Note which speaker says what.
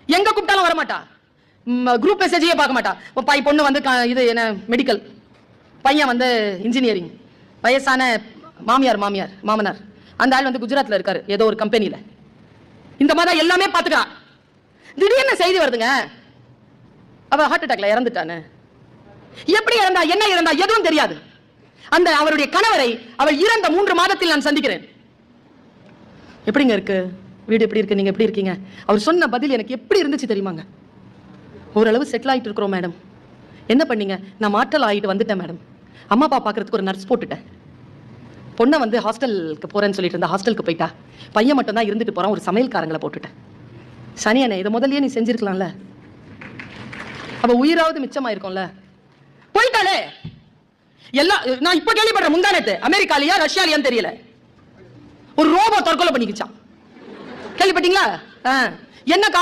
Speaker 1: எங்க கூப்பிட்டாலும் வரமாட்டா, குரூப் மெசேஜையே பார்க்க மாட்டா. பொண்ணு வந்து இது என்ன மெடிக்கல், பையன் வந்து இன்ஜினியரிங், வயசான மாமனார், அந்த ஆள் வந்து குஜராத்ல இருக்காரு ஏதோ ஒரு கம்பெனியில. இந்த மாதிரி எல்லாமே பாத்துக்கா. திடீர்னு செய்தி வருதுங்க, அவ ஹார்ட் அட்டாக்ல இறந்துட்டானு. எப்படி இறந்தா, என்ன இறந்தா எதுவும் தெரியாது. அந்த அவருடைய கணவரை அவள் இறந்த 3 மாதத்தில் நான் சந்திக்கிறேன். எப்படிங்க இருக்கு வீடு, எப்படி இருக்கு, நீங்க எப்படி இருக்கீங்க? அவர் சொன்ன பதில் எனக்கு எப்படி இருந்துச்சு தெரியுமாங்க? ஓரளவு செட்டில் ஆகிட்டு இருக்கிறோம் மேடம். என்ன பண்ணீங்க? நான் மாற்றல் ஆகிட்டு வந்துட்டேன் மேடம். அம்மா அப்பா பார்க்கறதுக்கு ஒரு நர்ஸ் போட்டுட்டேன். பொண்ணை வந்து ஹாஸ்டலுக்கு போறேன்னு சொல்லிட்டு இருந்தா, ஹாஸ்டலுக்கு போயிட்டா. பையன் மட்டும் தான் இருந்துட்டு போறான், ஒரு சமையல்காரங்களை போட்டுட்டேன். சனியனே, இதை முதல்லயே நீ செஞ்சிருக்கலாம்ல, அப்ப உயிராவது மிச்சமாயிருக்கும்ல. போயிட்டாலே எல்லாம். நான் இப்ப கேள்விப்படுறேன், முந்தானத்து அமெரிக்காலியா ரஷ்யாலியான்னு தெரியல, ஒரு ரோபோ தற்கொலை பண்ணிக்கிச்சான். கேள்விப்பட்டீங்களா? என்ன காரணம்?